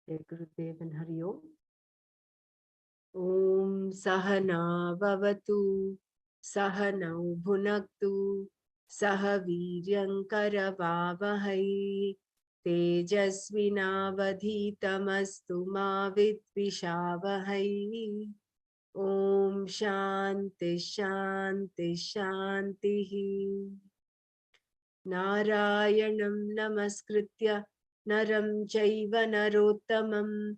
Jai Gurudev and Hari Om. Om Sahana Bhavatu Sahanau Bhunaktu Saha Viryankaravavahai Tejasvinavadhitamastu ma vidvishavahai. Om Shanti Shanti Shanti. Narayanam Namaskritya Naram Chaiva Narottamam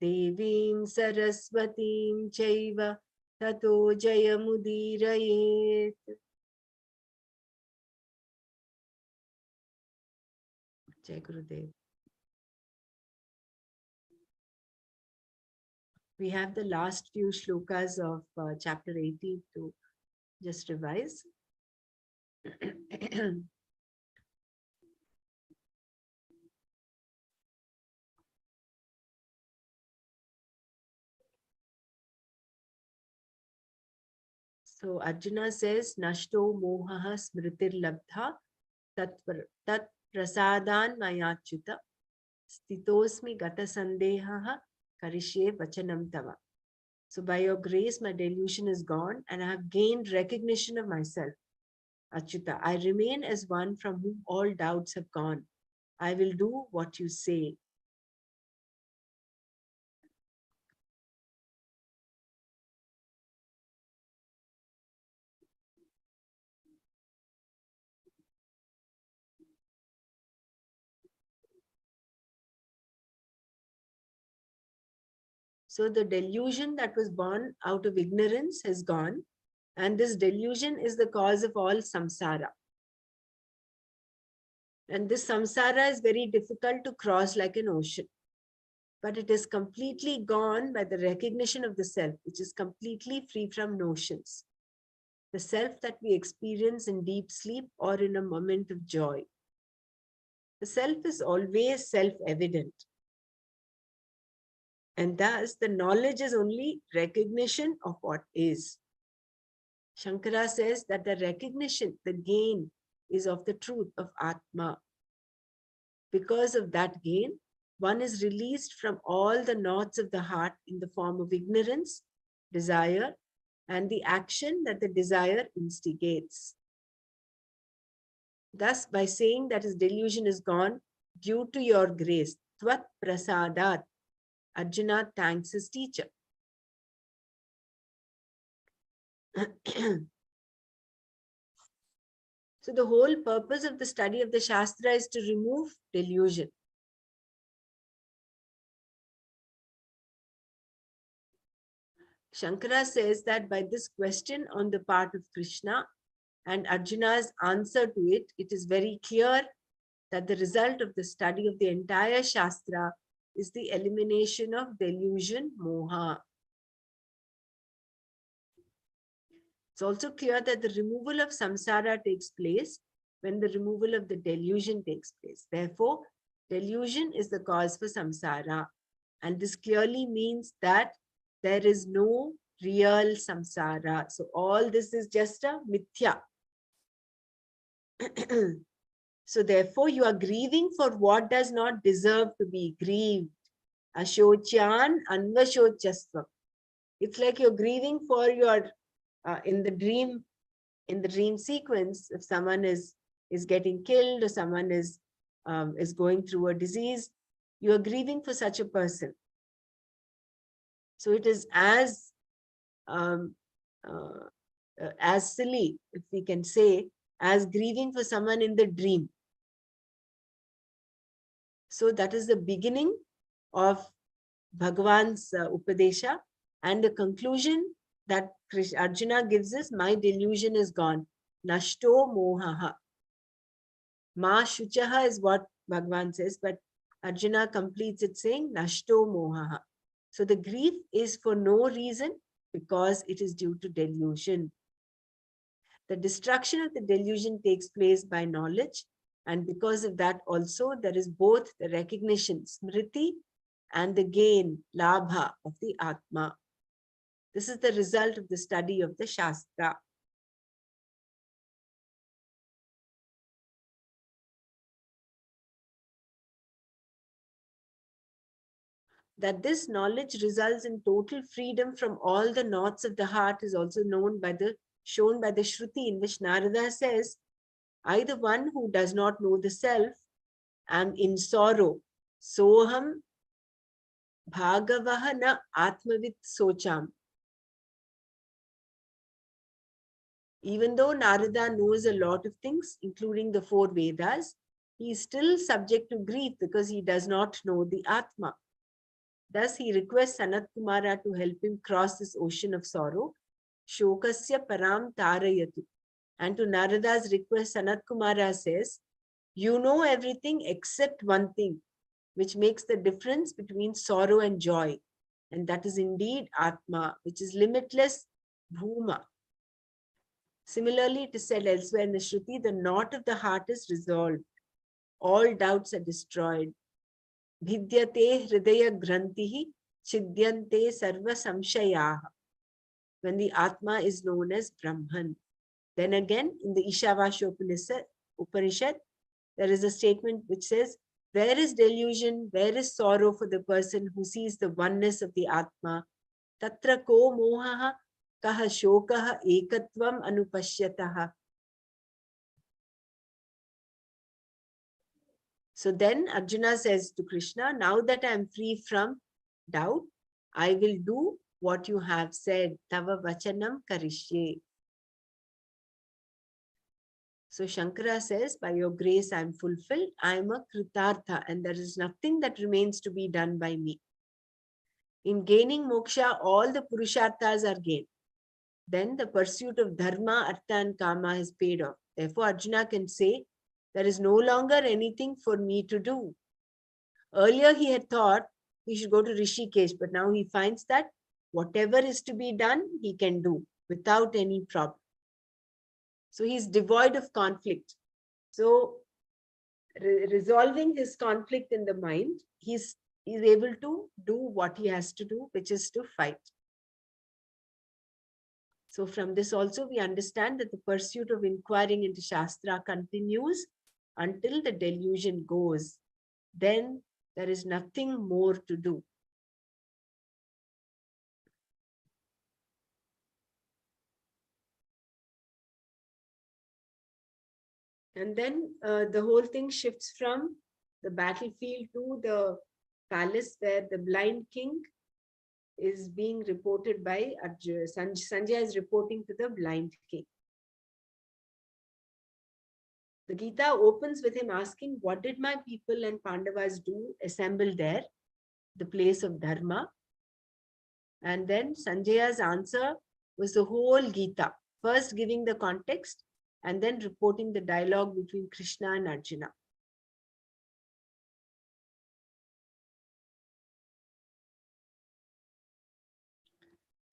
Devim Saraswatim Chaiva Tato Jayamudirayet. Jai Gurudev. We have the last few shlokas of chapter 18 to just revise. So Arjuna says, Nashto mohaha smritir labdha tat prasadan mayachyuta stitosmi gata sandehaha karishye vachanam tava. So by your grace, my delusion is gone and I have gained recognition of myself. Achyuta, I remain as one from whom all doubts have gone. I will do what you say. So the delusion that was born out of ignorance has gone, and this delusion is the cause of all samsara. And this samsara is very difficult to cross like an ocean. But it is completely gone by the recognition of the self, which is completely free from notions. The self that we experience in deep sleep or in a moment of joy. The self is always self-evident. And thus, the knowledge is only recognition of what is. Shankara says that the recognition, the gain, is of the truth of Atma. Because of that gain, one is released from all the knots of the heart in the form of ignorance, desire, and the action that the desire instigates. Thus, by saying that his delusion is gone due to your grace, Tvat Prasadat, Arjuna thanks his teacher. So the whole purpose of the study of the Shastra is to remove delusion. Shankara says that by this question on the part of Krishna and Arjuna's answer to it, it is very clear that the result of the study of the entire Shastra is the elimination of delusion, moha. It's also clear that the removal of samsara takes place when the removal of the delusion takes place. Therefore, delusion is the cause for samsara. And this clearly means that there is no real samsara. So all this is just a mithya. So therefore, you are grieving for what does not deserve to be grieved. Ashochan anvashochasvam. It's like you're grieving for your, in the dream sequence, if someone is getting killed or someone is going through a disease, you are grieving for such a person. So it is as silly, if we can say, as grieving for someone in the dream. So that is the beginning of Bhagavan's Upadesha, and the conclusion that Arjuna gives us, my delusion is gone. Nashto mohaha. Ma shuchaha is what Bhagavan says, but Arjuna completes it saying Nashto mohaha. So the grief is for no reason, because it is due to delusion. The destruction of the delusion takes place by knowledge, and because of that also there is both the recognition, smriti, and the gain, labha, of the Atma. This is the result of the study of the Shastra. That this knowledge results in total freedom from all the knots of the heart is also shown by the Shruti, in which Narada says, I, the one who does not know the self, am in sorrow. Soham bhagavah na atmavit socham. Even though Narada knows a lot of things, including the 4 Vedas, he is still subject to grief because he does not know the Atma. Thus, he requests Sanat Kumara to help him cross this ocean of sorrow. Shokasya param tarayatu. And to Narada's request, Sanat Kumara says, you know everything except one thing, which makes the difference between sorrow and joy. And that is indeed Atma, which is limitless Bhuma. Similarly, it is said elsewhere in the Shruti, the knot of the heart is resolved. All doubts are destroyed. Bhidyate hridaya grantihi chidyante sarva samshayaha. When the Atma is known as Brahman. Then again, in the Ishavasya Upanishad, there is a statement which says, where is delusion, where is sorrow for the person who sees the oneness of the Atma? Tatra ko mohaha kaha shokaha ekatvam anupashyataha. So then Arjuna says to Krishna, now that I am free from doubt, I will do what you have said. Tava vachanam karishye. So Shankara says, by your grace I am fulfilled. I am a kritartha and there is nothing that remains to be done by me. In gaining moksha, all the purusharthas are gained. Then the pursuit of dharma, artha and kama is paid off. Therefore Arjuna can say, there is no longer anything for me to do. Earlier he had thought he should go to Rishikesh, but now he finds that whatever is to be done, he can do without any problem. So he is devoid of conflict. So resolving his conflict in the mind, he's able to do what he has to do, which is to fight. So from this also we understand that the pursuit of inquiring into Shastra continues until the delusion goes. Then there is nothing more to do. And then the whole thing shifts from the battlefield to the palace where the blind king is being reported by Arjuna. Sanjay is reporting to the blind king. The Gita opens with him asking, what did my people and Pandavas do assembled there, the place of Dharma? And then Sanjaya's answer was the whole Gita, first giving the context and then reporting the dialogue between Krishna and Arjuna.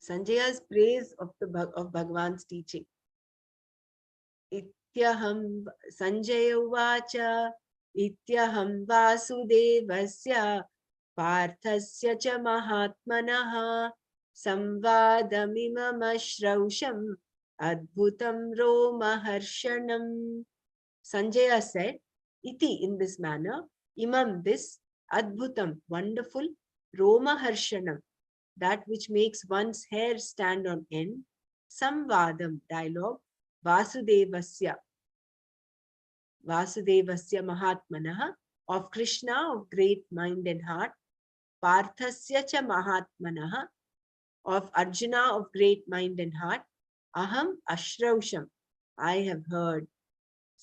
Sanjaya's praise of Bhagavan's teaching. Ityaham Sanjaya Uvacha Ityaham Vasudevasya Parthasya cha Mahatmanaha Samvadamimam Ashrausham Adbhutam Romaharshanam. Sanjaya said, Iti, in this manner, Imam, this, Adbhutam, wonderful, Romaharshanam, that which makes one's hair stand on end, Samvadam, dialogue, Vasudevasya Mahatmanaha, of Krishna of great mind and heart, Parthasya cha Mahatmanaha, of Arjuna of great mind and heart, Aham Ashrausham, I have heard.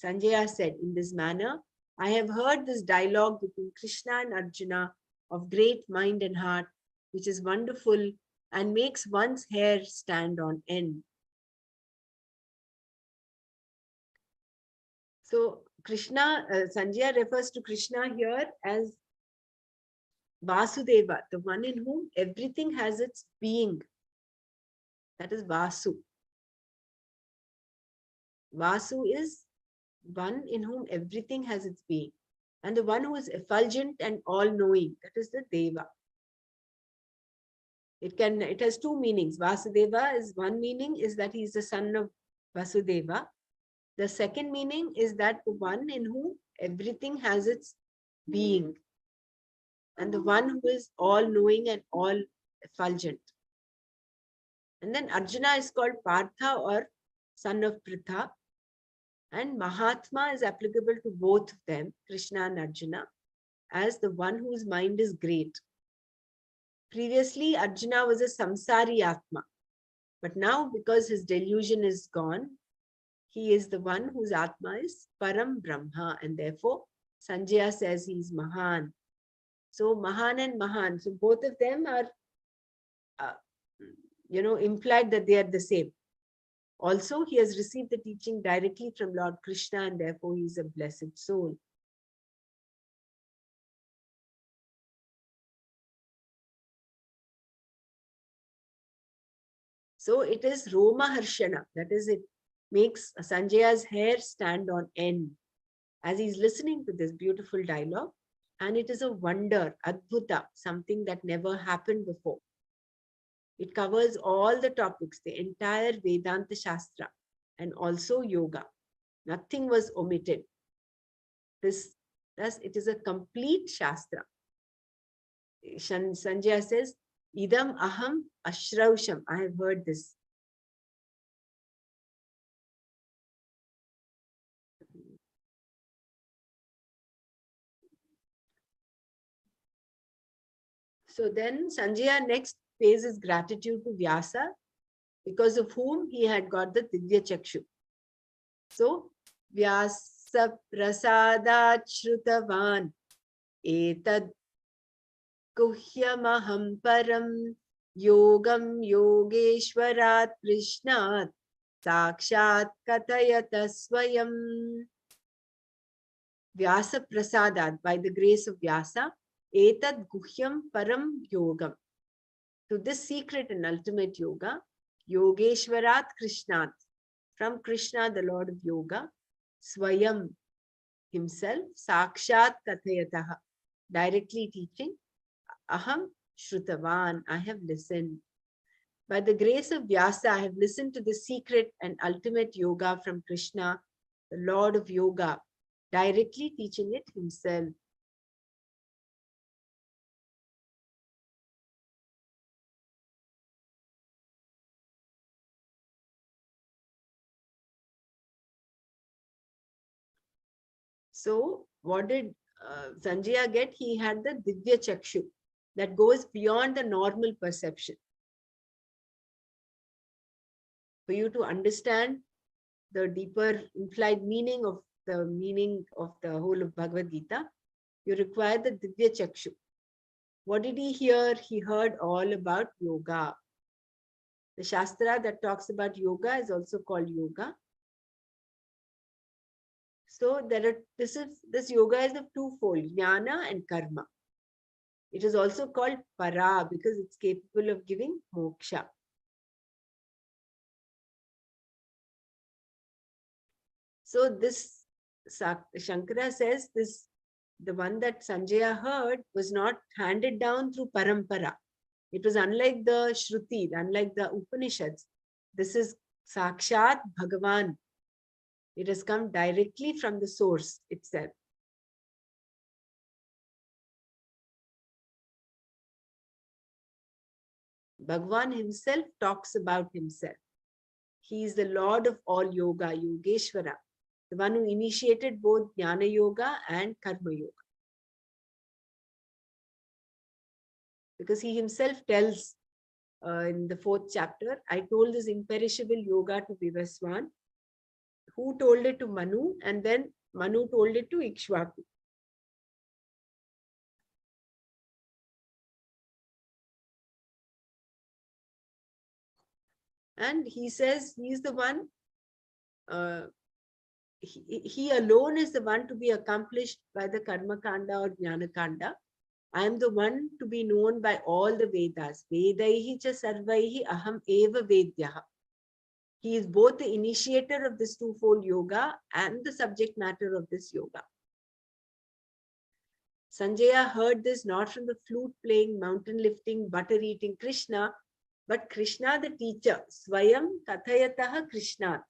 Sanjaya said, in this manner, I have heard this dialogue between Krishna and Arjuna of great mind and heart, which is wonderful and makes one's hair stand on end. So Sanjaya refers to Krishna here as Vasudeva, the one in whom everything has its being. That is Vasu. Vasu is one in whom everything has its being. And the one who is effulgent and all-knowing, that is the Deva. It has two meanings. Vasudeva is one meaning is that he is the son of Vasudeva. The second meaning is that the one in whom everything has its being. and the one who is all-knowing and all-effulgent. And then Arjuna is called Partha, or son of Pritha. And Mahatma is applicable to both of them, Krishna and Arjuna, as the one whose mind is great. Previously, Arjuna was a samsari Atma. But now, because his delusion is gone, he is the one whose Atma is Param Brahma. And therefore, Sanjaya says he is Mahan. So, Mahan and Mahan. So, both of them are, implied that they are the same. Also, he has received the teaching directly from Lord Krishna, and therefore he is a blessed soul. So it is Roma Harshana, that is, it makes Sanjaya's hair stand on end as he's listening to this beautiful dialogue. And it is a wonder, Adbhuta, something that never happened before. It covers all the topics, the entire Vedanta Shastra, and also yoga. Nothing was omitted. Thus, it is a complete Shastra. Sanjaya says, Idam aham ashrausham. I have heard this. So then Sanjaya next pays his gratitude to Vyasa, because of whom he had got the Divya Chakshu. So, Vyasa prasadat shrutavan etad guhyamaham param yogam yogeshwarat krishnat sakshat kathayata swayam. Vyasa prasadat, by the grace of Vyasa, etad guhyam param yogam. To this secret and ultimate yoga, Yogeshwarat Krishnat, from Krishna, the Lord of Yoga, Swayam, himself, Sakshat Kathayataha, directly teaching, Aham Shrutavan, I have listened. By the grace of Vyasa, I have listened to the secret and ultimate yoga from Krishna, the Lord of Yoga, directly teaching it himself. So, what did Sanjaya get? He had the Divya Chakshu that goes beyond the normal perception. For you to understand the deeper implied meaning of the whole of Bhagavad Gita, you require the Divya Chakshu. What did he hear? He heard all about yoga. The Shastra that talks about yoga is also called yoga. So this yoga is of twofold, jnana and karma. It is also called para because it's capable of giving moksha. So this Shankara says the one that Sanjaya heard was not handed down through parampara. It was unlike the Shruti, unlike the Upanishads. This is Sakshat Bhagavan. It has come directly from the source itself. Bhagavan himself talks about himself. He is the Lord of all yoga, Yogeshwara, the one who initiated both Jnana Yoga and Karma Yoga. Because he himself tells in the 4th chapter, I told this imperishable yoga to Vivaswan, who told it to Manu, and then Manu told it to Ikshvaku. And he says he is the one, he alone is the one to be accomplished by the Karma Kanda or Jnana Kanda. I am the one to be known by all the Vedas. Vedaihi cha sarvaihi aham eva vedyaha. He is both the initiator of this twofold yoga and the subject matter of this yoga. Sanjaya heard this not from the flute playing, mountain lifting, butter eating Krishna, but Krishna the teacher, Swayam Kathayataha Krishnat.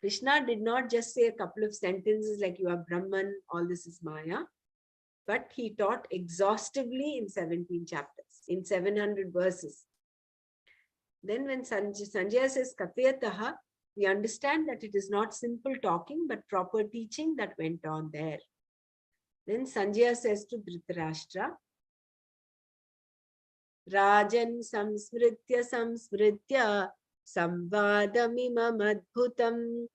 Krishna did not just say a couple of sentences like you are Brahman, all this is Maya. but he taught exhaustively in 17 chapters, in 700 verses. Then when Sanjaya says Kathayataha, we understand that it is not simple talking, but proper teaching that went on there. Then Sanjaya says to Dhritarashtra, Rajan samsmritya samsmritya samvadamimam adbhutam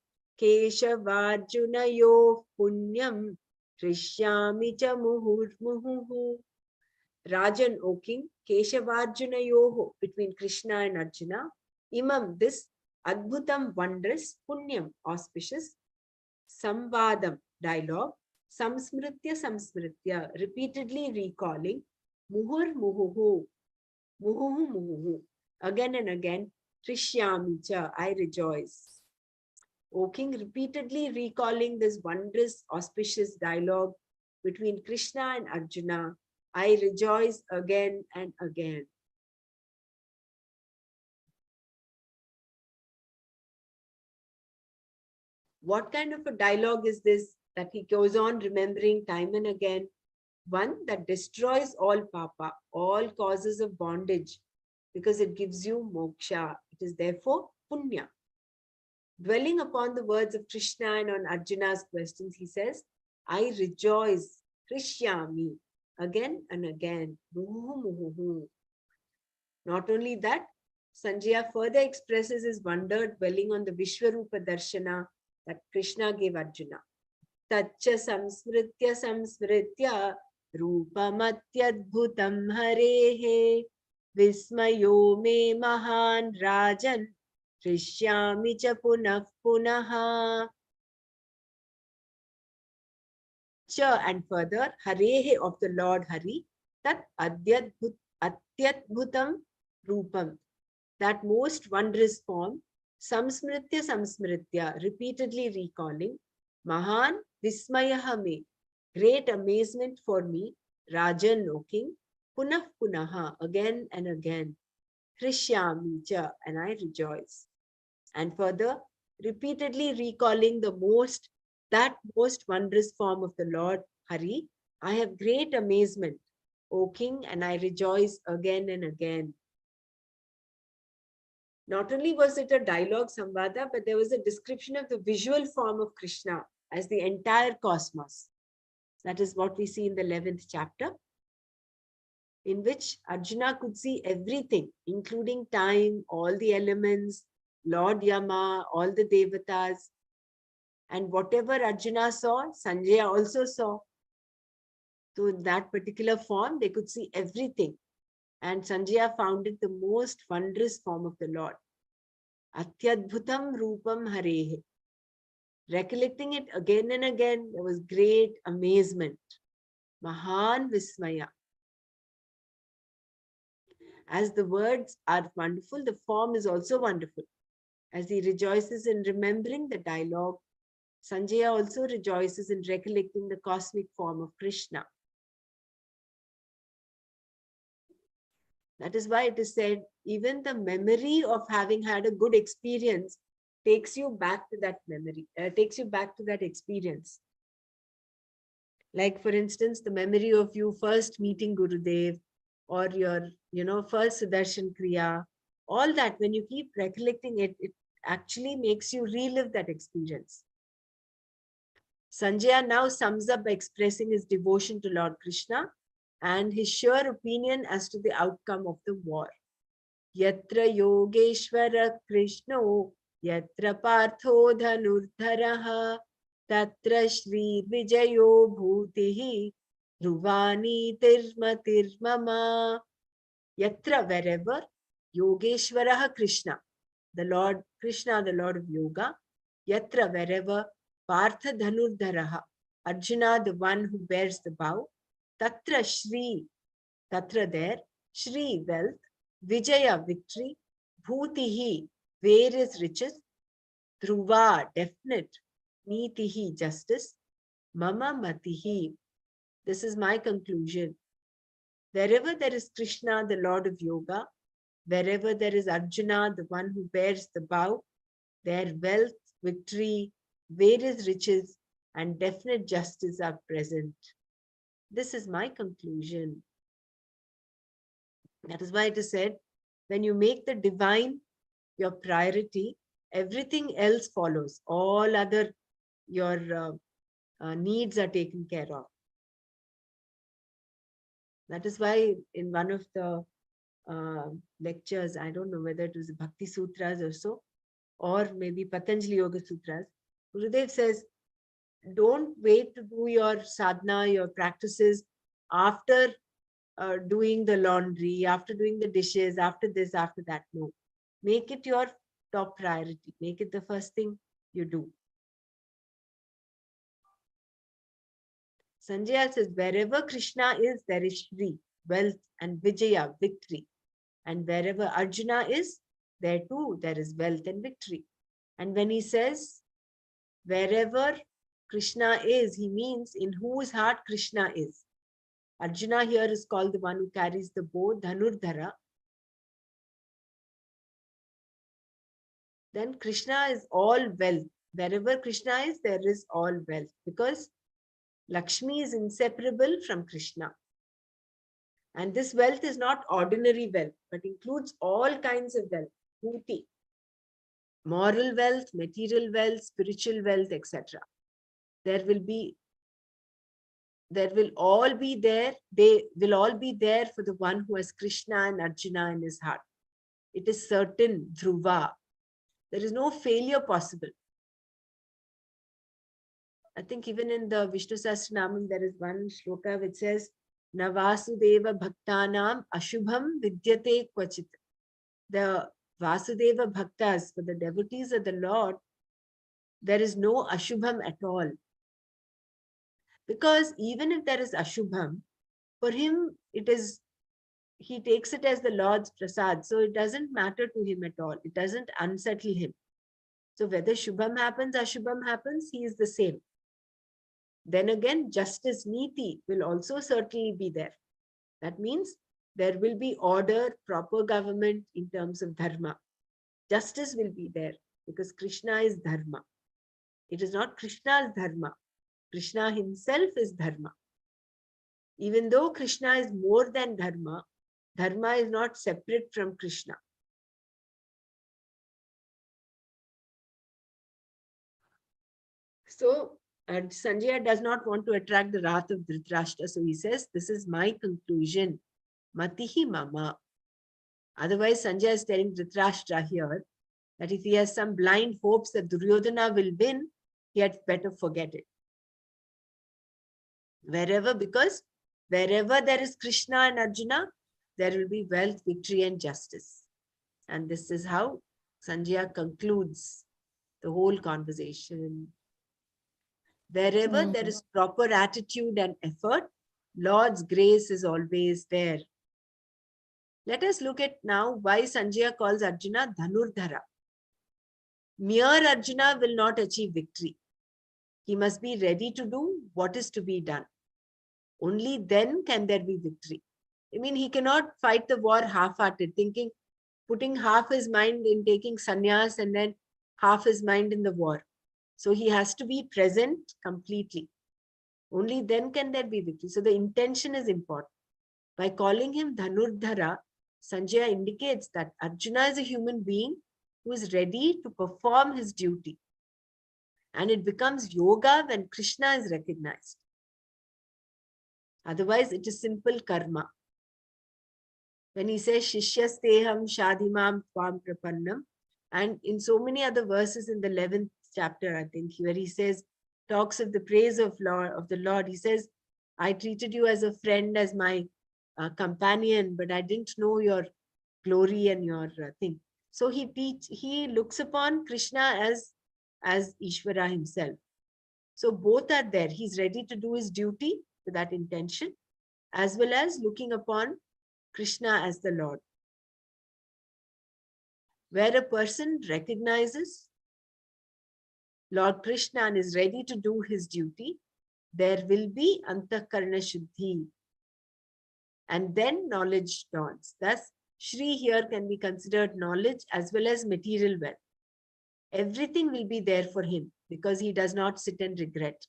keshavarjunayoh punyam krishyami cha muhurmuhu. Rajan, O king, Keshavarjunayoho, between Krishna and Arjuna, imam, this adbhutam, wondrous, punyam, auspicious, samvadam, dialogue, samsmritya samsmritya, repeatedly recalling, muhur muhuhu, muhuhu muhuhu, again and again, krishyami cha, I rejoice. O king, repeatedly recalling this wondrous, auspicious dialogue between Krishna and Arjuna, I rejoice again and again. What kind of a dialogue is this that he goes on remembering time and again? One that destroys all papa, all causes of bondage, because it gives you moksha. It is therefore punya. Dwelling upon the words of Krishna and on Arjuna's questions, he says, I rejoice, krishyami, again and again. Not only that, Sanjaya further expresses his wonder dwelling on the Vishwarupa Darshana that Krishna gave Arjuna. Tacha samsmritya samsmritya rupamatyadbhutam harehe vismayo me mahan rajan krishyami cha punah punaha. Cha, and further, harehe, of the Lord Hari, tat atyadbhutam rupam, that most wondrous form, samsmritya samsmritya, repeatedly recalling, mahan vismayaha me, great amazement for me, rajan, O king, punah punaha, again and again, krishyami cha, and I rejoice. And further, repeatedly recalling that most wondrous form of the Lord Hari, I have great amazement, O king, and I rejoice again and again. Not only was it a dialogue samvada, but there was a description of the visual form of Krishna as the entire cosmos. That is what we see in the 11th chapter, in which Arjuna could see everything, including time, all the elements, Lord Yama, all the devatas. And whatever Arjuna saw, Sanjaya also saw. So in that particular form, they could see everything. And Sanjaya found it the most wondrous form of the Lord. Atyadbhutam rupam harehe. Recollecting it again and again, there was great amazement. Mahan vismaya. As the words are wonderful, the form is also wonderful. As he rejoices in remembering the dialogue, Sanjaya also rejoices in recollecting the cosmic form of Krishna. That is why it is said, even the memory of having had a good experience takes you back to that memory, takes you back to that experience. Like, for instance, the memory of you first meeting Gurudev, or your, first Sudarshan Kriya, all that, when you keep recollecting it, it actually makes you relive that experience. Sanjaya now sums up by expressing his devotion to Lord Krishna and his sure opinion as to the outcome of the war. Yatra Yogeshwara Krishno, Yatra Partho Dhanurdharaha, Tatra Shri Vijayo Bhutihi, Dhruvani Tirma Tirmama. Yatra, wherever, Yogeshwara Krishna, the Lord Krishna, the Lord of Yoga, Yatra, wherever, Partha Dhanurdharaha, Arjuna, the one who bears the bow, Tatra Shri, Tatra there, Shri, wealth, Vijaya, victory, Bhutihi, various riches, Dhruva, definite, Nitihi, justice, Mama Matihi, this is my conclusion. Wherever there is Krishna, the Lord of Yoga, wherever there is Arjuna, the one who bears the bow, their wealth, victory, various riches, and definite justice are present. This is my conclusion. That is why it is said, when you make the divine your priority, everything else follows. All other your needs are taken care of. That is why in one of the lectures, I don't know whether it was Bhakti Sutras or so, or maybe Patanjali Yoga Sutras, Gurudev says, don't wait to do your sadhana, your practices after doing the laundry, after doing the dishes, after this, after that. No. Make it your top priority. Make it the first thing you do. Sanjaya says, wherever Krishna is, there is Shri, wealth, and Vijaya, victory. And wherever Arjuna is, there too, there is wealth and victory. And when he says, wherever Krishna is, he means in whose heart Krishna is. Arjuna here is called the one who carries the bow, Dhanurdhara. Then Krishna is all wealth. Wherever Krishna is, there is all wealth. Because Lakshmi is inseparable from Krishna. And this wealth is not ordinary wealth, but includes all kinds of wealth. Bhuti, moral wealth, material wealth, spiritual wealth, etc. There will all be there. They will all be there for the one who has Krishna and Arjuna in his heart. It is certain, dhruva. There is no failure possible. I think even in the Vishnu Sahasranamam, there is one shloka which says, Na Vasudeva Bhaktanam Ashubham Vidyate Kvachit. The Vasudeva Bhaktas, for the devotees of the Lord, there is no Ashubham at all. Because even if there is Ashubham, for him, he takes it as the Lord's prasad. So it doesn't matter to him at all. It doesn't unsettle him. So whether Shubham happens, Ashubham happens, he is the same. Then again, justice, niti will also certainly be there. That means there will be order, proper government in terms of dharma. Justice will be there because Krishna is dharma. It is not Krishna's dharma. Krishna himself is dharma. Even though Krishna is more than dharma, dharma is not separate from Krishna. So Sanjaya does not want to attract the wrath of Dhritarashtra. So he says, this is my conclusion. Matihi mama. Otherwise, Sanjaya is telling Dhritarashtra here that if he has some blind hopes that Duryodhana will win, he had better forget it. Because wherever there is Krishna and Arjuna, there will be wealth, victory, and justice. And this is how Sanjaya concludes the whole conversation. Wherever there is proper attitude and effort, Lord's grace is always there. Let us look at now why Sanjaya calls Arjuna Dhanurdhara. Mere Arjuna will not achieve victory. He must be ready to do what is to be done. Only then can there be victory. I mean, he cannot fight the war half-hearted, putting half his mind in taking sannyas and then half his mind in the war. So he has to be present completely. Only then can there be victory. So the intention is important. By calling him Dhanurdhara, Sanjaya indicates that Arjuna is a human being who is ready to perform his duty. And it becomes yoga when Krishna is recognized. Otherwise, it is simple karma. When he says, Shishyasteham Shadhimam Tvam Prapannam, and in so many other verses in the 11th chapter, I think, where he says, talks of the praise of the Lord. He says, I treated you as a friend, as my companion, but I didn't know your glory and your thing. So he looks upon Krishna as Ishvara himself. So both are there. He's ready to do his duty with that intention, as well as looking upon Krishna as the Lord. Where a person recognizes Lord Krishna and is ready to do his duty, there will be Antakarna Shuddhi. And then knowledge dawns. Thus, Shri here can be considered knowledge as well as material wealth. Everything will be there for him because he does not sit and regret.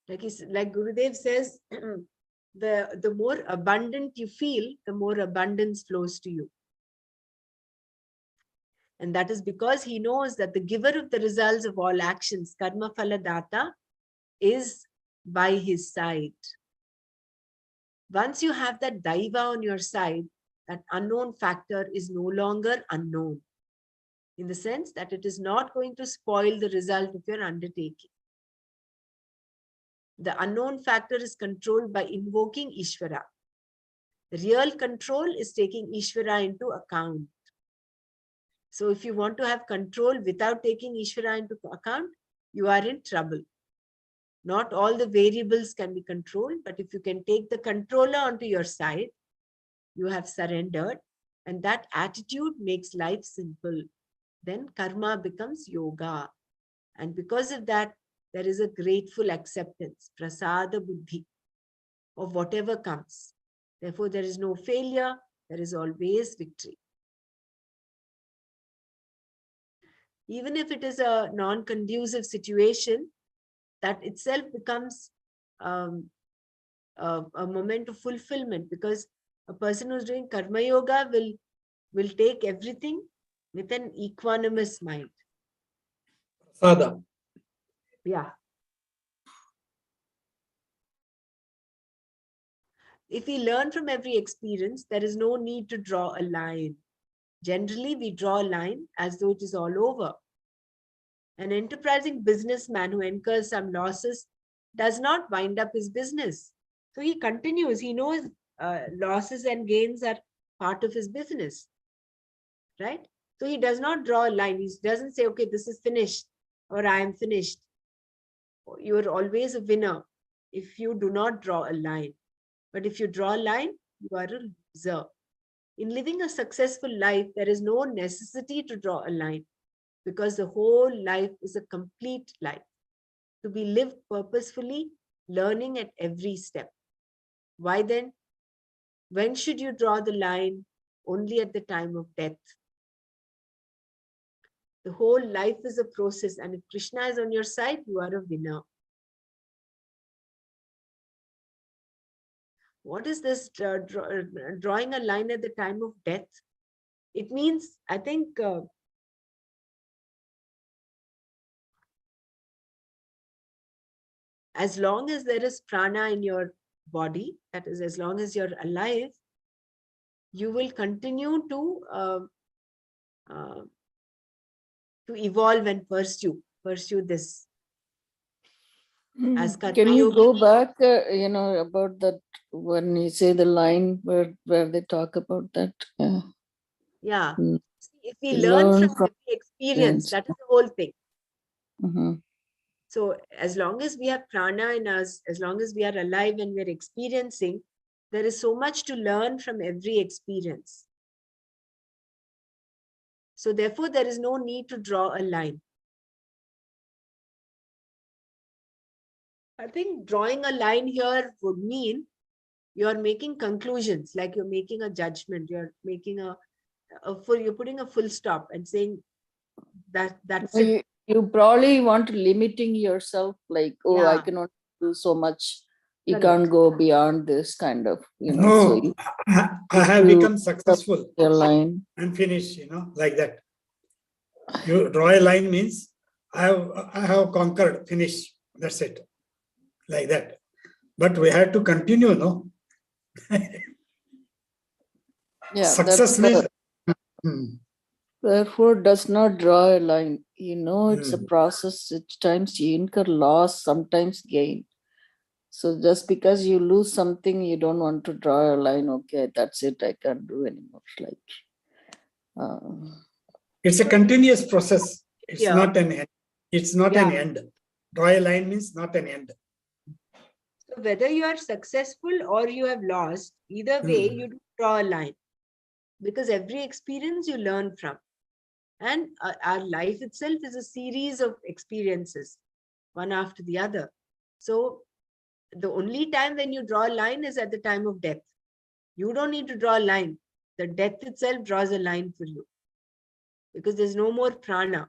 Like Gurudev says, the more abundant you feel, the more abundance flows to you. And that is because he knows that the giver of the results of all actions, karma phala data, is by his side. Once you have that daiva on your side, that unknown factor is no longer unknown, in the sense that it is not going to spoil the result of your undertaking. The unknown factor is controlled by invoking Ishvara. The real control is taking Ishvara into account. So if you want to have control without taking Ishvara into account, you are in trouble. Not all the variables can be controlled, but if you can take the controller onto your side, you have surrendered, and that attitude makes life simple. Then karma becomes yoga. And because of that, there is a grateful acceptance, prasada buddhi, of whatever comes. Therefore, there is no failure, there is always victory. Even if it is a non-conducive situation, that itself becomes a moment of fulfillment, because a person who's doing karma yoga will take everything with an equanimous mind. Sada. Yeah. If we learn from every experience, there is no need to draw a line. Generally, we draw a line as though it is all over. An enterprising businessman who incurs some losses does not wind up his business. So he continues. He knows losses and gains are part of his business, right? So he does not draw a line. He doesn't say, okay, this is finished or I am finished. You are always a winner if you do not draw a line. But if you draw a line, you are a loser. In living a successful life, there is no necessity to draw a line, because the whole life is a complete life to be lived purposefully, learning at every step. Why then? When should you draw the line? Only at the time of death. The whole life is a process, and if Krishna is on your side, you are a winner. What is this drawing a line at the time of death? It means, I think, as long as there is prana in your body, that is, as long as you're alive, you will continue to evolve and pursue this. As Can karma you yoga, go back, about that, when you say the line where they talk about that? yeah. Mm. See, if we learn from from every experience, that is the whole thing. So as long as we have prana in us, as long as we are alive and we're experiencing, there is so much to learn from every experience. So therefore, there is no need to draw a line. I think drawing a line here would mean you're making conclusions, like you're making a judgment, you're making you're putting a full stop and saying that's it. You probably want to limiting yourself, like, oh, I Yeah, cannot do so much. You correct. can't go beyond this kind of, So No, you I have to become successful your line. and finish, like that. You draw a line means I have conquered, finish. That's it. Like that. But we have to continue, no? Yeah, Success means therefore does not draw a line. It's a Hmm. process. At times you incur loss, sometimes gain. So just because you lose something, you don't want to draw a line. Okay, that's it. I can't do anymore. It's a continuous process. It's Yeah. not an end. It's not an end. Draw a line means not an end. So whether you are successful or you have lost, either way, you do draw a line, because every experience you learn from. And our life itself is a series of experiences, one after the other. So the only time when you draw a line is at the time of death. You don't need to draw a line. The death itself draws a line for you, because there's no more prana.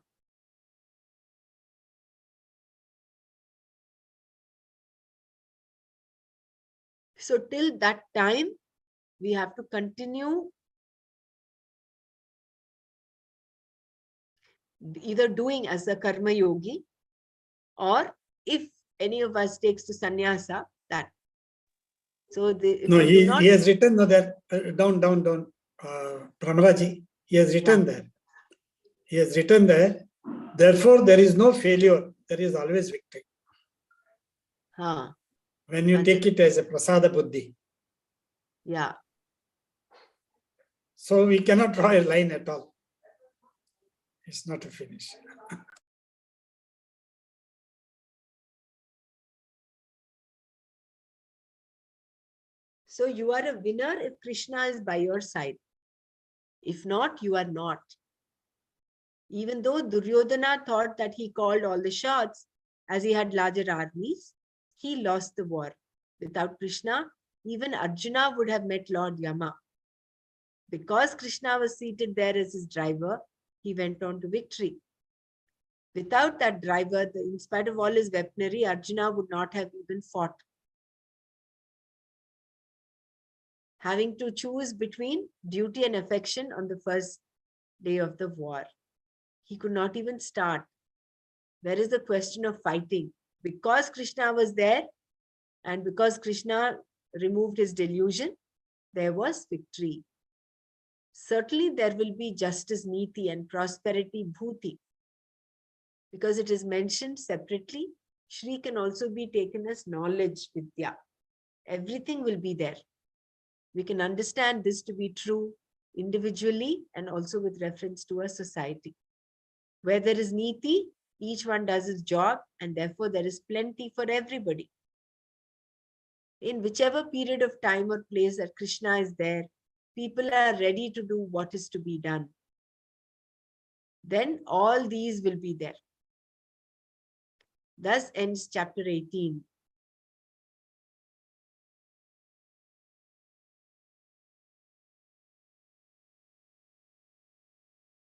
So till that time, we have to continue either doing as a karma yogi, or if any of us takes to sannyasa, that. So if No, we do he not, has written that down. Pramalaji, he has written yeah. there. He has written there. Therefore, there is no failure. There is always victory. When you take it as a prasada buddhi. Yeah. So we cannot draw a line at all. It's not a finish. So you are a winner if Krishna is by your side. If not, you are not. Even though Duryodhana thought that he called all the shots as he had larger armies, he lost the war. Without Krishna, even Arjuna would have met Lord Yama. Because Krishna was seated there as his driver, he went on to victory. Without that driver, in spite of all his weaponry, Arjuna would not have even fought. Having to choose between duty and affection on the first day of the war. He could not even start. There is the question of fighting. Because Krishna was there and because Krishna removed his delusion, there was victory. Certainly there will be justice, niti, and prosperity, bhuti. Because it is mentioned separately, Shri can also be taken as knowledge, vidya. Everything will be there. We can understand this to be true individually and also with reference to a society. Where there is niti, each one does his job, and therefore there is plenty for everybody. In whichever period of time or place that Krishna is there, people are ready to do what is to be done. Then all these will be there. Thus ends chapter 18.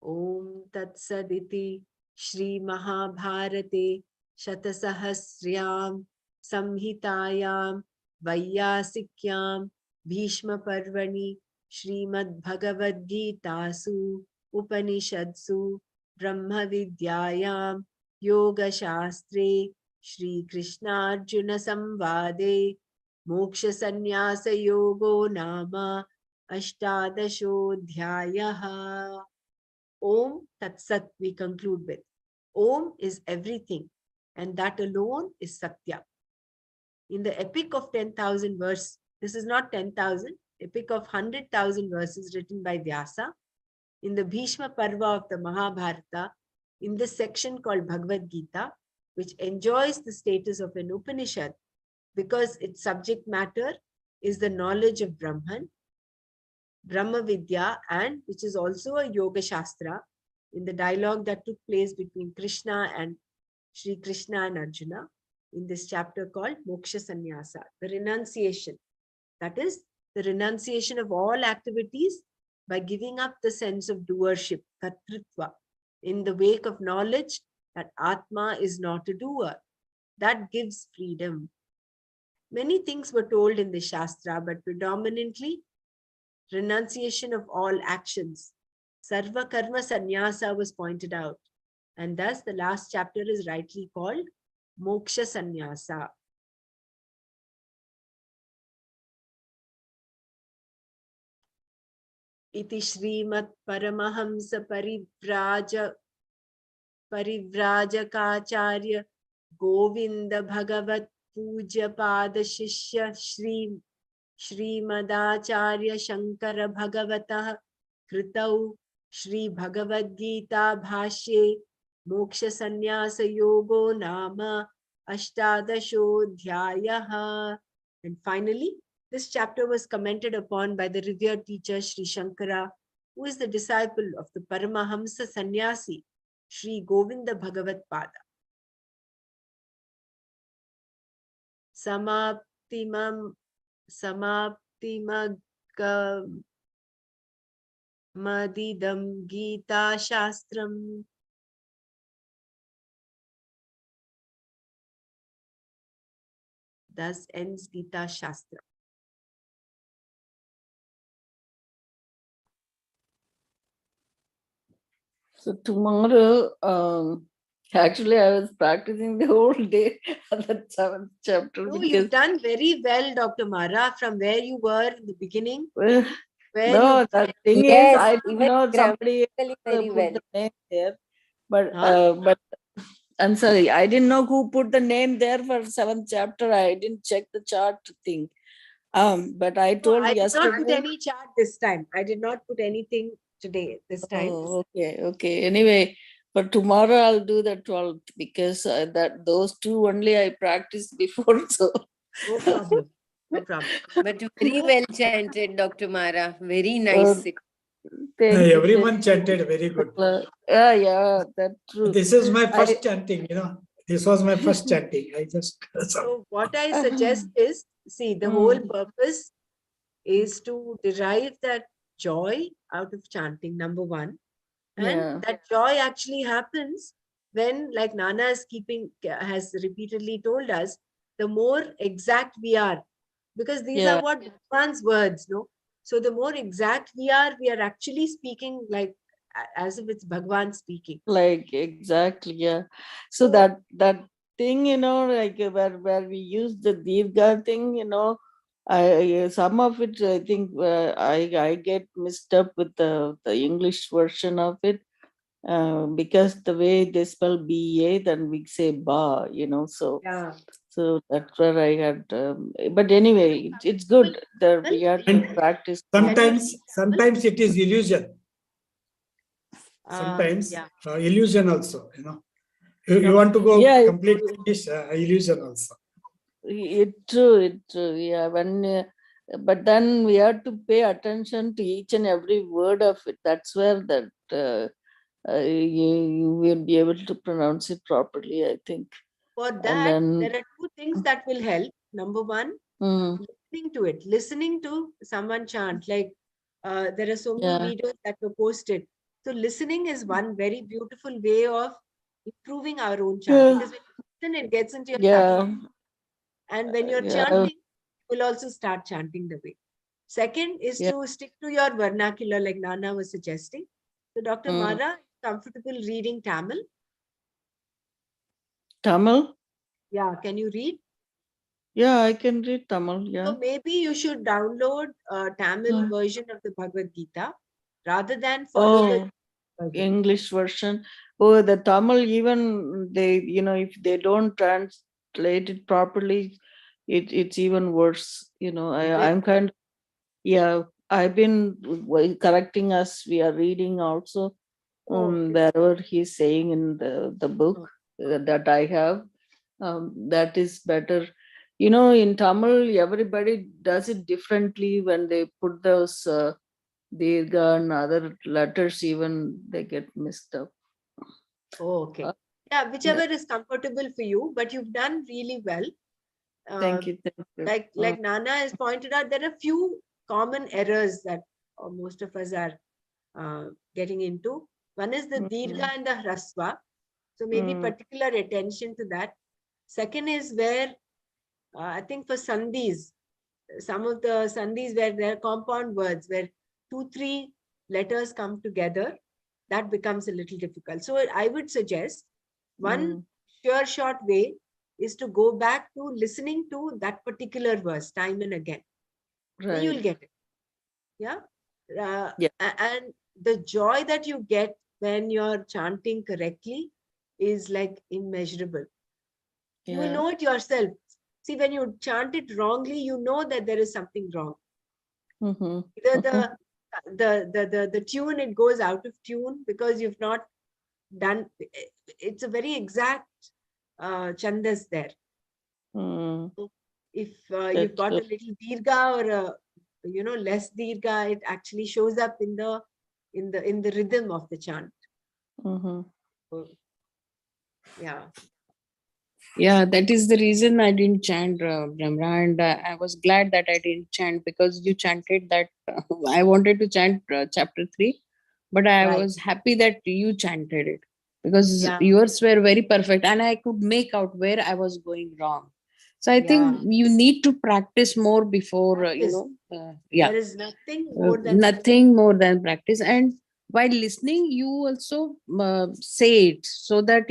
Om Tat Saditi Shri Mahabharate Shatasahasryam Samhitayam Vaiyasikyam Bhishma Parvani Srimad Bhagavad Gitasu Upanishadsu Brahma Vidyayam Yoga Shastre Shri Krishna Arjuna Samvade Moksha Sannyasa Yogo Nama Ashtadashodhyayaha. Om Tat Sat we conclude with. Om is everything, and that alone is Satya. In the epic of 10,000 verses, this is not 10,000, epic of 100,000 verses written by Vyasa, in the Bhishma Parva of the Mahabharata, in this section called Bhagavad Gita, which enjoys the status of an Upanishad because its subject matter is the knowledge of Brahman, Brahma Vidya, and which is also a Yoga Shastra, in the dialogue that took place between Krishna and Sri Krishna and Arjuna, in this chapter called Moksha Sannyasa, the renunciation. That is, the renunciation of all activities by giving up the sense of doership, kartritva, in the wake of knowledge that Atma is not a doer. That gives freedom. Many things were told in the Shastra, but predominantly renunciation of all actions. Sarva Karma Sannyasa was pointed out, and thus the last chapter is rightly called Moksha Sannyasa. Iti Srimad Paramahamsa Parivrajakaacharya Govinda Bhagavat Puja Pada Shishya Srimadacharya Shankara Bhagavatah Kritau Shri Bhagavad Gita Bhashye Moksha Sannyasa Yogo Nama Ashtadashodhyayaha. And finally, this chapter was commented upon by the revered teacher Sri Shankara, who is the disciple of the Paramahamsa Sannyasi, Sri Govinda Bhagavat Pada. Samaptimadidam Gita Shastram. Thus ends Gita Shastra. So tomorrow, actually, I was practicing the whole day of the 7th chapter No, because you've done very well, Dr. Mara, from where you were in the beginning, well, where no, you. the thing is, Yes, I didn't even know somebody grammatically else very put well. the name there, but Huh? I'm sorry, I didn't know who put the name there for 7th chapter. I didn't check the chart thing. But I No, told I did not put yesterday. any chart this time. I did not put anything today, this time. Oh, okay. Anyway, but tomorrow I'll do the 12th because that those two only I practiced before. So No problem. No problem. But very well chanted, Dr. Mara. Very uh, nice. thank you. Everyone chanted very good. Yeah, that's true. This is my I first chanting, This was my first chanting. I just So what I suggest is, see, the whole purpose is to derive that joy out of chanting, number one. And yeah, that joy actually happens when, like Nana has repeatedly told us, the more exact we are, because these are yeah, what Bhagwan's words, no? So the more exact we are actually speaking like as if it's Bhagwan speaking. like exactly, yeah. So So that thing, like where we use the Dirga thing, I some of it I think I get mixed up with the English version of it. Because the way they spell BA, then we say ba, yeah. so that's where I had. But anyway, it's good that we have to And practice more. Can you read sometimes it is illusion. Sometimes yeah. illusion also, You want to go Yeah, complete English, illusion also. it true. Yeah, but then we have to pay attention to each and every word of it. That's where that you will be able to pronounce it properly, I think. For And that, then, there are two things that will help. Number one, mm, listening to someone chant. Like there are so many yeah, videos that were posted. So listening is one very beautiful way of improving our own chant, yeah, because when you listen, it gets into your yeah, subconscious, and when you're yeah, chanting, you will also start chanting the way. Second is yeah. to stick to your vernacular, like Nana was suggesting. So, Dr. Mm. Mara, comfortable reading Tamil? Tamil? Yeah, can you read? Yeah, I can read Tamil. Yeah. So maybe you should download a Tamil Mm. version of the Bhagavad Gita rather than follow the Oh, version. English version. Oh, the Tamil, even they, if they don't translate it properly, it's even worse. Is it? I'm kind of, yeah, I've been correcting us. We are reading also, Oh, okay. wherever he's saying in the book that I have, that is better. In Tamil, everybody does it differently when they put those Dirga and other letters, even they get mixed up. Oh, okay. Uh, Yeah, yeah. whichever is comfortable for you, but you've done really well. Thank you. Thank you. Like Nana has pointed out, there are few common errors that most of us are getting into. One is the Dirgha and the Hraswa. So maybe particular attention to that. Second is where I think for Sandhis, some of the Sandhis where there are compound words, where 2, 3 letters come together, that becomes a little difficult. So I would suggest one sure short way is to go back to listening to that particular verse time and again. Then you'll Right. get it. Yeah. Yeah. And the joy that you get when you're chanting correctly is like immeasurable. You will Yeah. know it yourself. See, when you chant it wrongly, you know that there is something wrong. Mm-hmm. Either the tune, it goes out of tune because you've not done. It's a very exact chandas there. So if you've That's got true. a little dirga or less dirga, it actually shows up in the rhythm of the chant. So, yeah. Yeah, that is the reason I didn't chant Brahma, and I was glad that I didn't chant because you chanted that. I wanted to chant chapter 3, but I Right. was happy that you chanted it because Yeah. yours were very perfect, and I could make out where I was going wrong. So I think Yeah. you need to practice more before Practice. yeah, There is nothing more than nothing more than practice. And while listening, you also say it so that,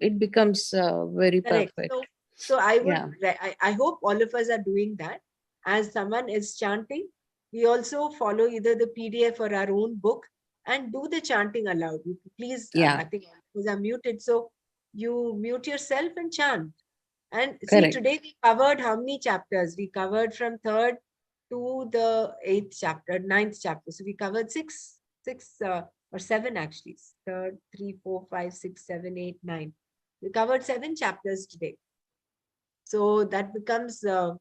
it becomes very Correct. perfect. So I would, Yeah. I hope all of us are doing that. As someone is chanting, we also follow either the PDF or our own book and do the chanting aloud. Please, Yeah. I think those are muted. So you mute yourself and chant. And see, Correct. today we covered how many chapters? We covered from 3rd to the 8th chapter, 9th chapter. So we covered six or 7 actually. 3rd, 3, 4, 5, 6, 7, 8, 9. We covered 7 chapters today. So that becomes a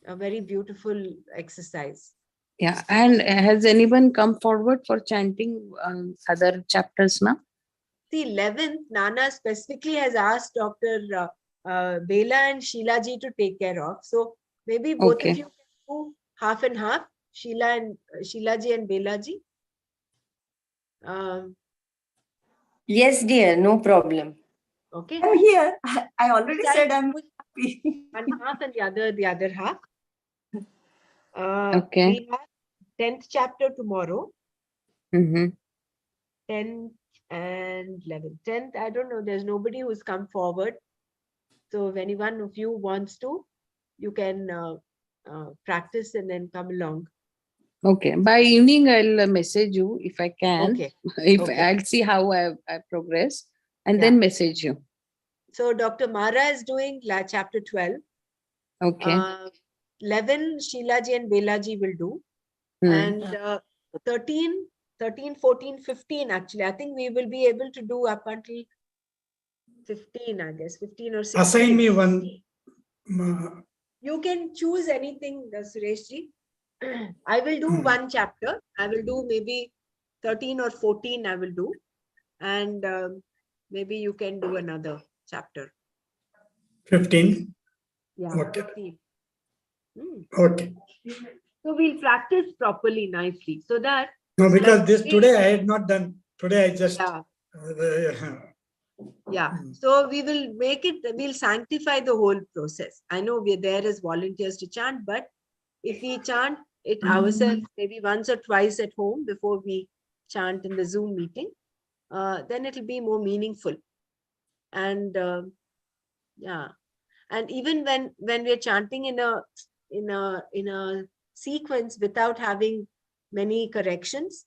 very beautiful exercise. Yeah. And has anyone come forward for chanting other chapters now? The 11th, Nana specifically has asked Dr. Bela and Sheila ji to take care of. So maybe both of Okay. you can do half and half, Sheila ji and Bela ji. Yes, dear, no problem. Okay. I'm here. I already Decide said I'm which happy. one half and the other half. Okay. We have 10th chapter tomorrow. Mm-hmm. 10th and 11th. 10th, I don't know. There's nobody who's come forward. So if anyone of you wants to, you can practice and then come along. Okay. By evening, I'll message you if I can. Okay. If Okay. I'll see how I progress and Yeah. then message you. So Dr. Mara is doing chapter 12. Okay. 11, Sheilaji and Belaji will do. Hmm. And 13, 14, 15 actually. I think we will be able to do up until 15, I guess. 15 or 16. Assign me one. You can choose anything, Sureshji. I will do one chapter. I will do maybe 13 or 14 I will do. And maybe you can do another chapter. 15. Yeah, Okay. 15. Okay. So we'll practice properly, nicely. So that... No, because this today I had not done. Today I just... Yeah. So we will make it, we'll sanctify the whole process. I know we're there as volunteers to chant, but if we chant it ourselves, maybe once or twice at home before we chant in the Zoom meeting, then it'll be more meaningful. And yeah, and even when we're chanting in a sequence without having many corrections,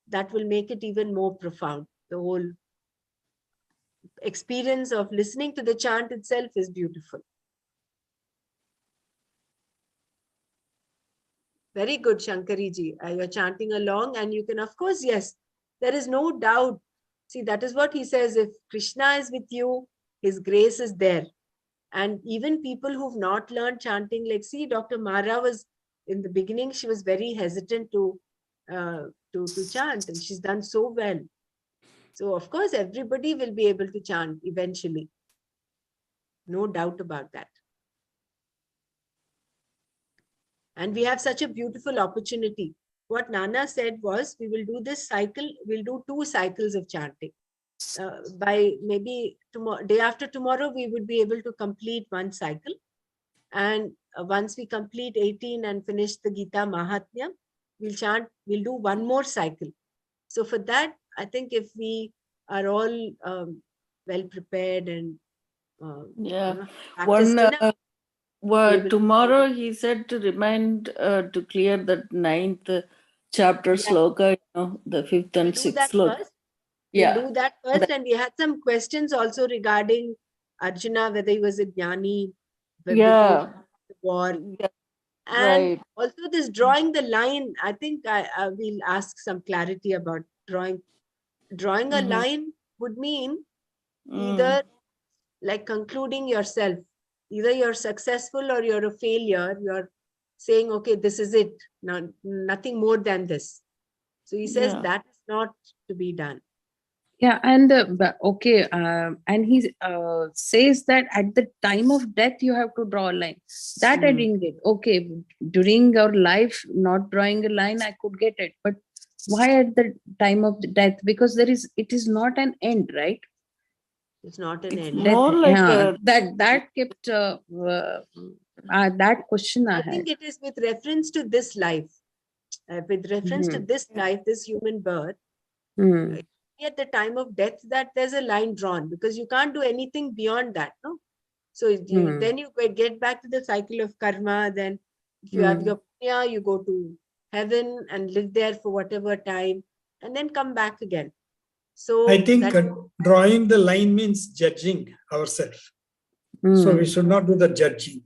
that will make it even more profound. The whole experience of listening to the chant itself is beautiful. Very good, Shankari ji. You're chanting along, and you can, of course, yes, there is no doubt. See, that is what he says. If Krishna is with you, his grace is there. And even people who've not learned chanting, like, see, Dr. Mara was, in the beginning, she was very hesitant to chant, and she's done so well. So, of course, everybody will be able to chant eventually. No doubt about that. And we have such a beautiful opportunity. What Nana said was, we will do this cycle, we'll do 2 cycles of chanting. By maybe tomorrow, day after tomorrow, we would be able to complete 1 cycle. And once we complete 18 and finish the Gita Mahatmya, we'll do 1 more cycle. So for that, I think if we are all well prepared and tomorrow he said to remind to clear that 9th chapter sloka, the 5th and 6th sloka. We'll do that first. And we had some questions also regarding Arjuna, whether he was a jnani before the war. And also this drawing the line, I think I will ask some clarity about drawing. Drawing a line would mean either like concluding yourself, either you're successful or you're a failure. You're saying, okay, this is it. Now, nothing more than this. So he says that is not to be done. Yeah, and okay, and he says that at the time of death you have to draw a line. That I didn't get. Okay, during your life, not drawing a line, I could get it. But why at the time of the death? Because it is not an end, right? It's not an end. More like that kept that question I had. think it is with reference to this life. with reference to this life, this human birth, Mm. at the time of death, that there's a line drawn, because you can't do anything beyond that, no? So then you get back to the cycle of karma. Then if you have your punya, you go to heaven and live there for whatever time, and then come back again. So I think that, drawing the line means judging ourselves. So we should not do the judging,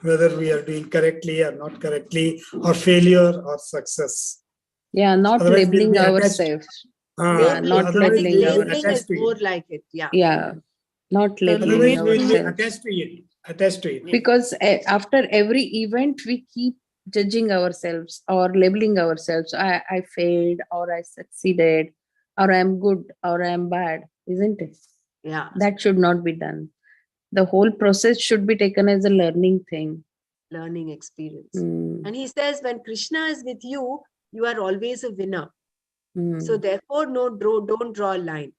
whether we are doing correctly or not correctly, or failure or success. Yeah, not Otherwise, we'll labeling be attached. ourselves. Ah, not otherwise labeling we will be our- labeling is attached to more it. like it. Yeah. Yeah, not So labeling Otherwise, we will be ourselves. attached to it. Attached to it. Because after every event, we keep judging ourselves or labeling ourselves. I failed, or I succeeded, or I'm good, or I'm bad, isn't it? Yeah. That should not be done. The whole process should be taken as a learning thing. Learning experience. Mm, And he says, when Krishna is with you, you are always a winner. mm, So therefore, don't draw a line.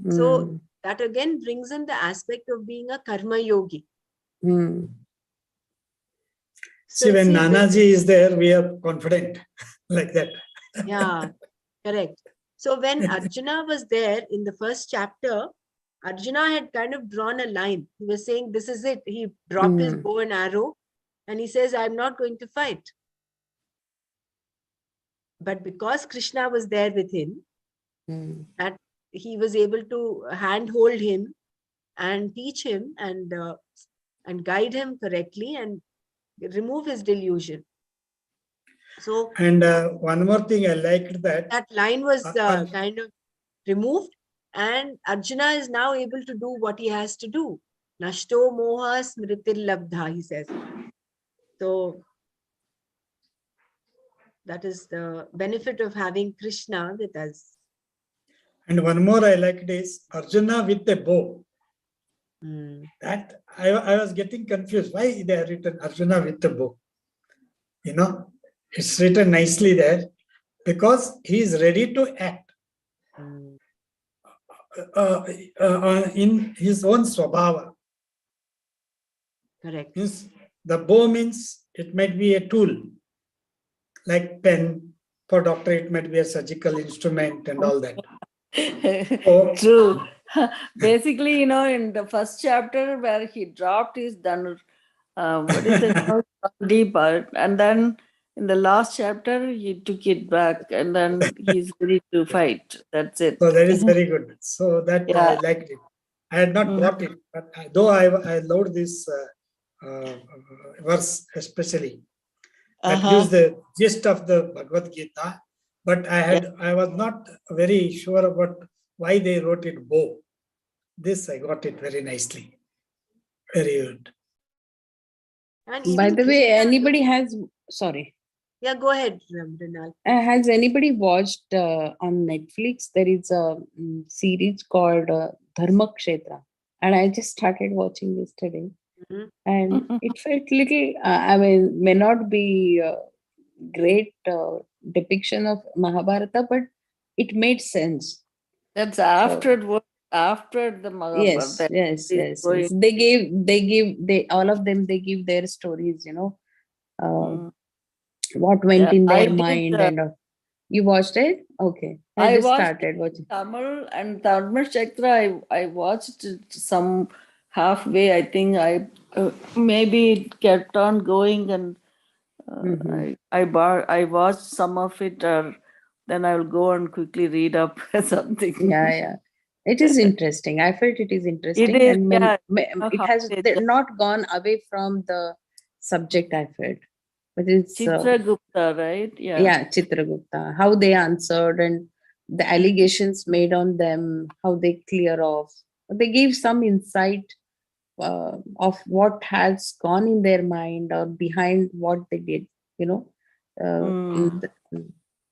So that again brings in the aspect of being a karma yogi. mm. See, when Nanaji is there, we are confident like that. Yeah, correct. So when Arjuna was there in the first chapter, Arjuna had kind of drawn a line. He was saying, this is it. He dropped his bow and arrow and he says, I'm not going to fight. But because Krishna was there with him, that he was able to handhold him and teach him and guide him correctly and remove his delusion. So, and one more thing I liked that line was kind of removed, and Arjuna is now able to do what he has to do. Nashto moha smritir labdha, he says. So that is the benefit of having Krishna with us. And one more I liked is Arjuna with a bow. That I was getting confused. Why they have written Arjuna with a bow? It's written nicely there because he is ready to act in his own swabhava. Correct. Means the bow means it might be a tool, like pen. For doctor, it might be a surgical instrument and all that. True. Basically, in the first chapter where he dropped his what is it called? Deepa, and then in the last chapter he took it back, and then he's ready to fight. That's it. So that is very good. So that I Yeah. liked it. I had not brought it, but though I loved this verse especially. That gives the gist of the Bhagavad Gita. But I was not very sure about why they wrote it bow. This I got it very nicely. Very good. And By even the way, Krishna- anybody has, sorry, Yeah, go ahead, Mrinal. has anybody watched on Netflix? There is a series called Dharma Kshetra, and I just started watching yesterday, and it felt little. I mean, may not be a great depiction of Mahabharata, but it made sense. That's after the Yes, Mahabharata. yes, is yes, going- yes. They all of them. They give their stories. What went Yeah, in I their did, mind and you watched it? Okay. I just watched started watching. Tamil and Dharma Chakra. I watched it some halfway. I think I maybe it kept on going, and I watched some of it, or then I will go and quickly read up something. Yeah. It is interesting. I felt it is interesting. is, And yeah. it has not gone away from the subject, I felt. But it's Chitragupta, right? yeah, Chitragupta. How they answered and the allegations made on them, how they clear off. They gave some insight of what has gone in their mind or behind what they did,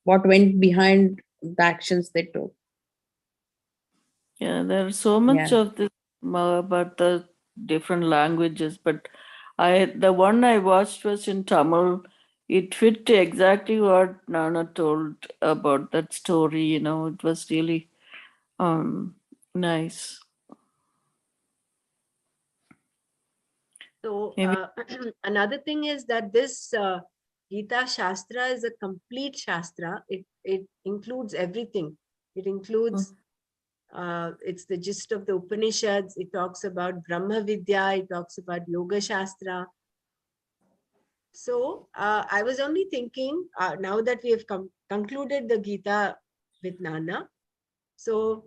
what went behind the actions they took. Yeah, there's so much of this about the different languages, but the one I watched was in Tamil. It fit exactly what Nana told about that story. It was really nice. So another thing is that this Gita Shastra is a complete Shastra. It includes everything. It includes, it's the gist of the Upanishads. It talks about Brahma Vidya. It talks about Yoga Shastra. So I was only thinking, now that we have concluded the Gita with Nana, so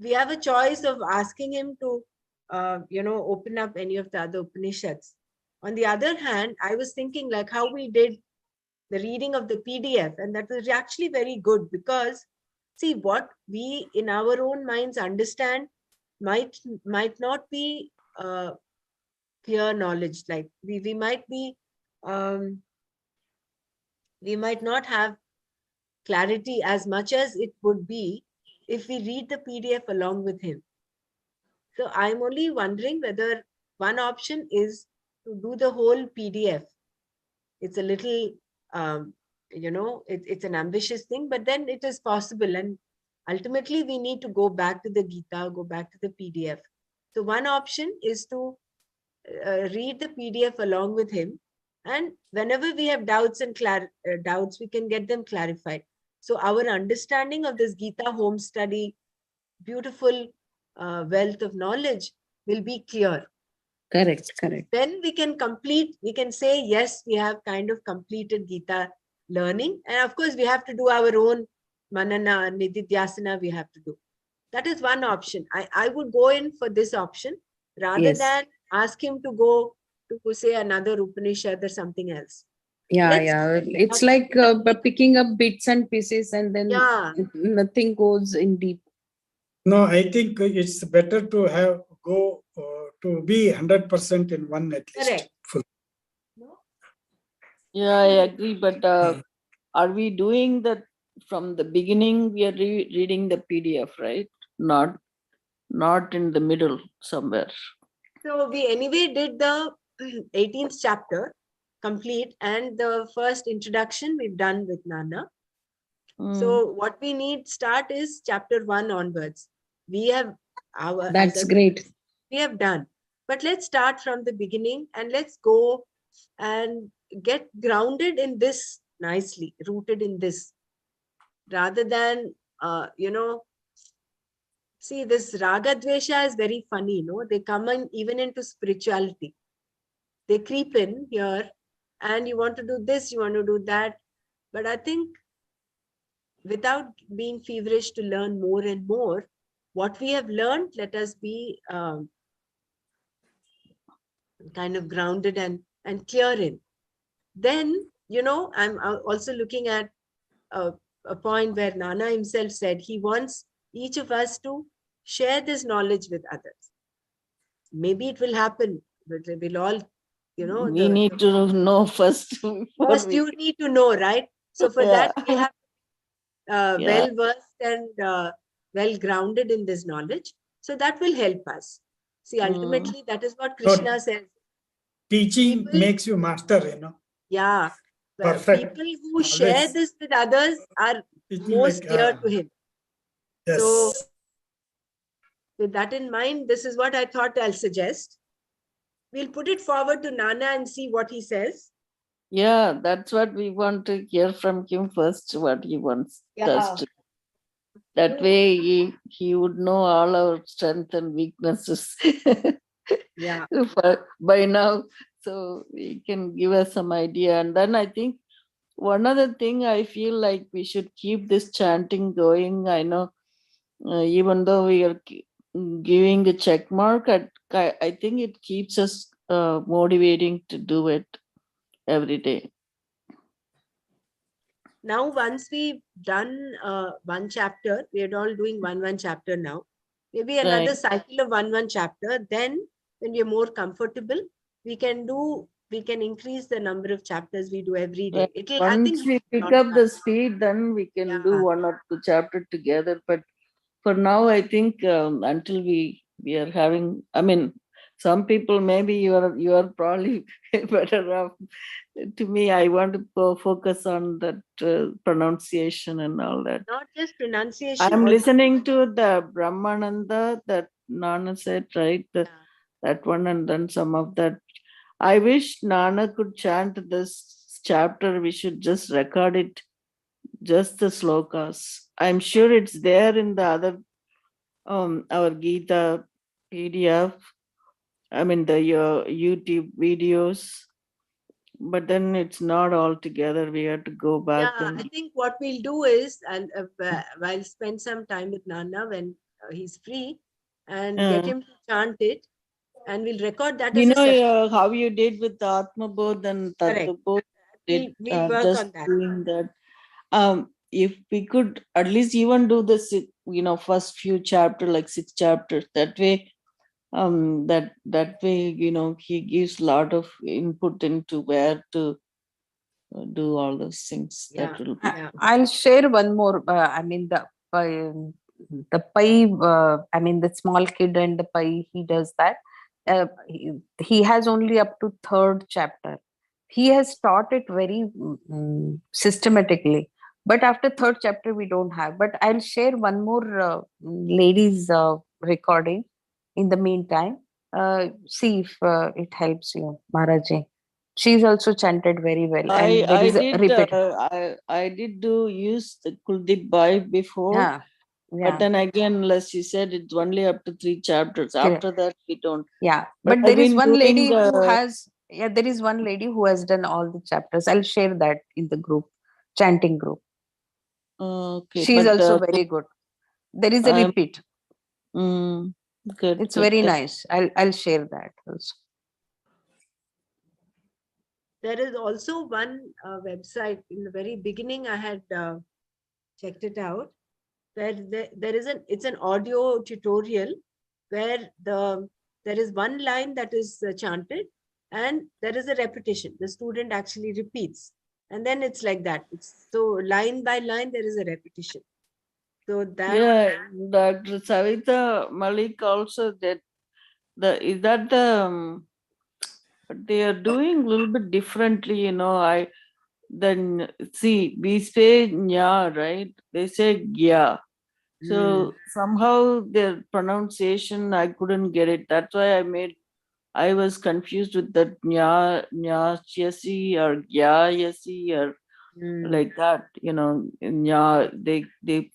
we have a choice of asking him to, open up any of the other Upanishads. On the other hand, I was thinking like how we did the reading of the PDF, and that was actually very good, because see, what we in our own minds understand might not be clear knowledge. Like we might be, we might not have clarity as much as it would be if we read the PDF along with him. So I'm only wondering whether one option is to do the whole PDF. It's a little, it's an ambitious thing, but then it is possible. And ultimately, we need to go back to the Gita, go back to the PDF. So one option is to read the PDF along with him. And whenever we have doubts and doubts, we can get them clarified. So our understanding of this Gita home study, beautiful wealth of knowledge, will be clear. Correct. Then we can say, yes, we have kind of completed Gita learning. And of course, we have to do our own Manana, Nididhyasana, we have to do. That is one option. I would go in for this option rather than ask him to go to say another Upanishad or something else. Yeah. It's like picking up bits and pieces, and then nothing goes in deep. No, I think it's better to go to be 100% in one at least. Correct. Yeah, I agree. But are we doing that from the beginning? We are reading the PDF, right? Not in the middle somewhere. So we anyway did the 18th chapter complete, and the first introduction we've done with Nana. So what we need start is chapter 1 onwards. We have our, that's great. We have done, but let's start from the beginning and let's go and get grounded in this nicely, rooted in this, rather than see, this raga dvesha is very funny, they come in even into spirituality. They creep in here, and you want to do this, you want to do that. But I think without being feverish to learn more and more, what we have learned, let us be kind of grounded and clear in. Then, I'm also looking at a point where Nana himself said he wants each of us to share this knowledge with others. Maybe it will happen, but we'll all, we need to know first. First, you need to know, right? So for that, we have well versed and well grounded in this knowledge. So that will help us. See, ultimately, that is what Krishna says. Teaching makes you master, Yeah. Perfect. People who share this with others are most dear to him. Yes. So with that in mind, this is what I thought I'll suggest. We'll put it forward to Nana and see what he says. Yeah, that's what we want to hear from him first, what he wants us to. That way he would know all our strengths and weaknesses. Yeah. By now, so he can give us some idea. And then I think one other thing, I feel like we should keep this chanting going. I know, even though we are giving a check mark, I think it keeps us motivating to do it every day. Now, once we've done one chapter, we're all doing one chapter now. Maybe another cycle of one chapter. Then, when we're more comfortable, we can increase the number of chapters we do every day. Once we pick up the speed, then we can do 1 or 2 chapters together. But for now, I think until we are having, I mean, some people, maybe you are probably better off. To me, I want to focus on that pronunciation and all that. Not just pronunciation. I'm listening to the Brahmananda that Nana said, right? That one, and then some of that. I wish Nana could chant this next chapter, we should just record it, just the slokas. I'm sure it's there in the other, our Gita PDF. I mean, the YouTube videos, but then it's not all together. We have to go back Yeah, I think what we'll do is, and I'll spend some time with Nana when he's free and get him to chant it, and we'll record that as a session. how you did with the Atma Bodh and Correct. Tattva Bodh, We'll work just on that. doing that. If we could at least even do the first few chapters, like 6 chapters, that way, that way, he gives a lot of input into where to do all those things. Yeah, That will be yeah. I'll share one more. I mean the pie. I mean the small kid and the pie. He does that. He has only up to third chapter. He has taught it very systematically. But after third chapter, we don't have. But I'll share one more ladies' recording. In the meantime, see if it helps you, Maharaji. She's also chanted very well, and there is a repeat. I did use the Kuldeep Bhai before, Yeah, but yeah, then again, as she said, it's only up to 3 chapters. correct. After that, we don't. Yeah. But But I've there is been one lady doing who has. Yeah, there is one lady who has done all the chapters. I'll share that in the group, chanting group. okay, She's but also very good. There is a I'm repeat. good. It's good. very nice. I'll share that also. There is also one website in the very beginning. I had checked it out. Where there is it's an audio tutorial where there is one line that is chanted and there is a repetition. The student actually repeats, and then it's like that. It's so line by line there is a repetition. So that Dr. Savita Malik also did is that they are doing a little bit differently, then see, we say nya, right? They say gya. So somehow their pronunciation, I couldn't get it. That's why I was confused with that nya chesi or gya yesi or like that, nya.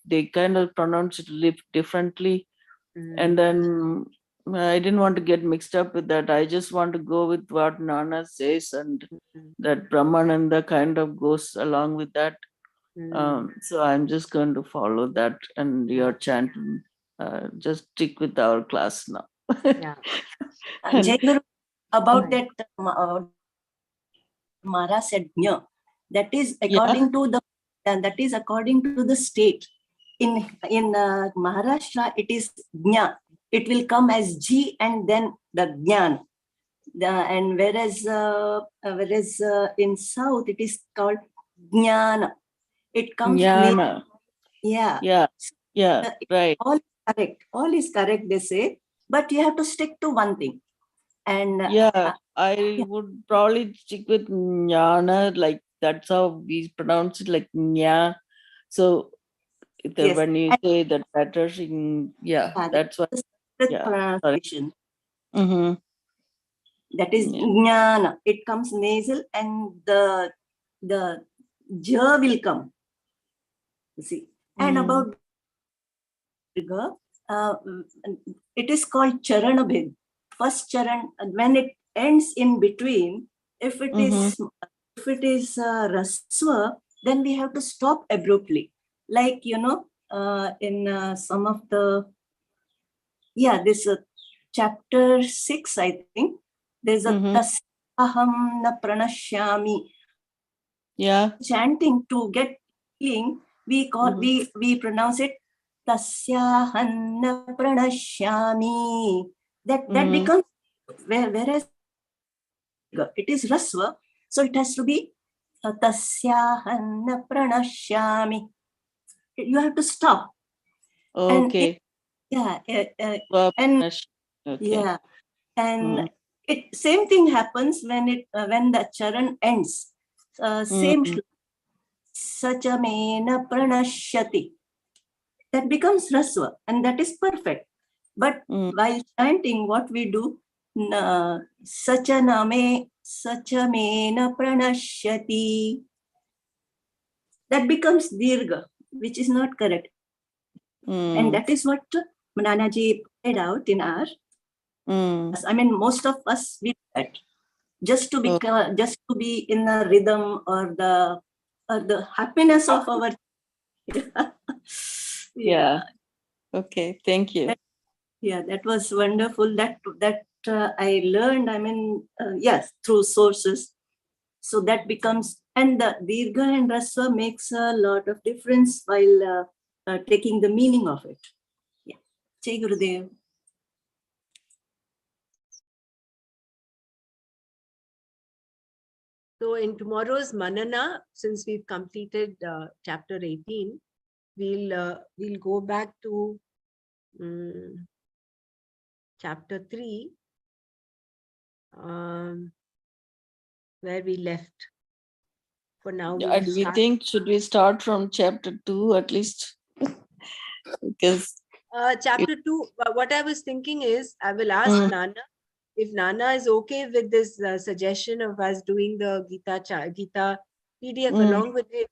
They kind of pronounce it differently, and then I didn't want to get mixed up with that. I just want to go with what Nana says, and that Brahmananda kind of goes along with that. So I'm just going to follow that, and you're chanting. Just stick with our class now. Yeah. Jai Guru, about that, Mara said, "Nya." That is according to the state. In Maharashtra, it is Jna. It will come as G and then the Jnana. And whereas in South, it is called Jnana. It comes. Jnana. Yeah. Right. All is correct. All is correct, they say. But you have to stick to one thing. And I would probably stick with Jnana, like that's how we pronounce it, like Nya. So yes. When you say that letters in, that's what. Pronunciation. Mm-hmm. That is Jnana. It comes nasal and the J will come. You see. And about it is called Charanabhed. First charan, when it ends in between, if it is Raswa, then we have to stop abruptly. Like, in some of the, this chapter 6, I think, there's a Tasyaham na pranashyami. Chanting to get healing, we pronounce it Tasyahanna pranashyami. That becomes, whereas it is Raswa, so it has to be Tasyahanna pranashyami. You have to stop. Okay. And it same thing happens when the charan ends. Same Sachamena pranashyati. That becomes Raswa, and that is perfect. But while chanting, what we do, Sachaname sachamena pranashyati. That becomes dirgha, which is not correct. And that is what Manana ji pointed out in our. I mean, most of us we do that just to be in the rhythm or the happiness of our. Yeah. Okay. Thank you. Yeah, that was wonderful. That I learned. I mean, yes, through sources. So that becomes, and the dirgha and rasva makes a lot of difference while taking the meaning of it. Yeah. Jai Gurudev. So in tomorrow's Manana, since we've completed chapter 18, we'll go back to chapter 3, where we left. For now, Do we think should we start from chapter 2 at least? Because chapter 2, what I was thinking is, I will ask Nana if Nana is okay with this suggestion of us doing the Gita PDF along with it.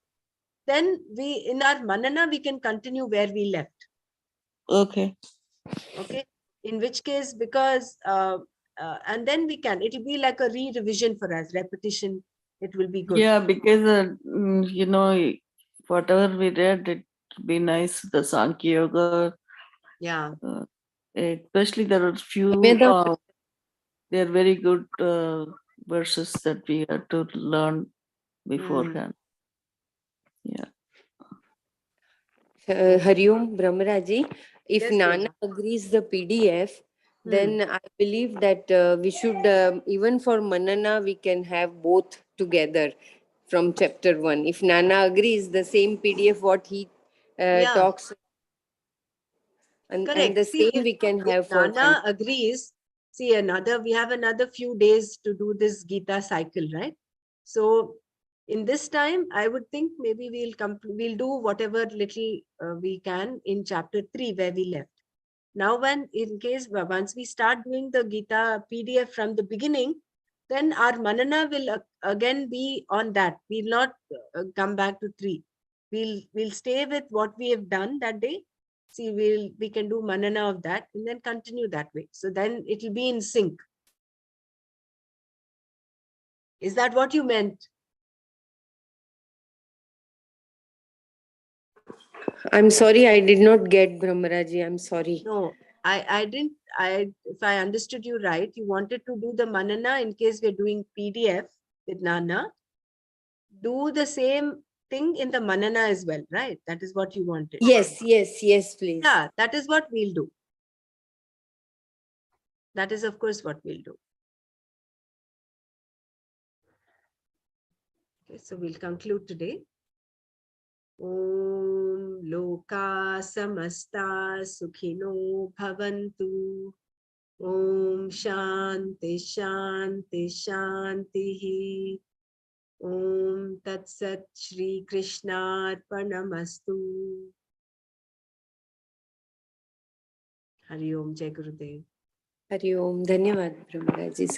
Then in our Manana, we can continue where we left. Okay. Okay. In which case, because and then it'll be like a revision for us, repetition. It will be good. Yeah, because whatever we read, it'd be nice. The Sankhya Yoga. Yeah. Especially there are few. They're very good verses that we have to learn beforehand. Yeah. Hari Om Brahmaraji, if Yes, Nana agrees the PDF, then I believe that we should, even for Manana, we can have both together from chapter 1. If Nana agrees, the same PDF what he talks, and the same we can have for Nana agrees. See, we have another few days to do this Gita cycle, right? So in this time, I would think maybe we'll do whatever little we can in chapter 3 where we left. Now, once we start doing the Gita PDF from the beginning, then our Manana will again be on that. We'll not come back to 3. We'll stay with what we have done that day. See, we can do Manana of that and then continue that way. So then it will be in sync. Is that what you meant? I'm sorry, I did not get Brahmaraji. I'm sorry. No, I didn't. If I understood you right, you wanted to do the Manana in case we're doing PDF with Nana. Do the same thing in the Manana as well, right? That is what you wanted. Yes, please. Yeah, that is what we'll do. That is, of course, what we'll do. Okay, so we'll conclude today. Om Loka Samasta Sukhino Bhavantu. Om Shanti Shanti Shanti. Om Tat Sat Shri Krishna Arpanamastu. Hari Om, Jai Gurudev. Hari Om. Dhanyavad Brahmaraji.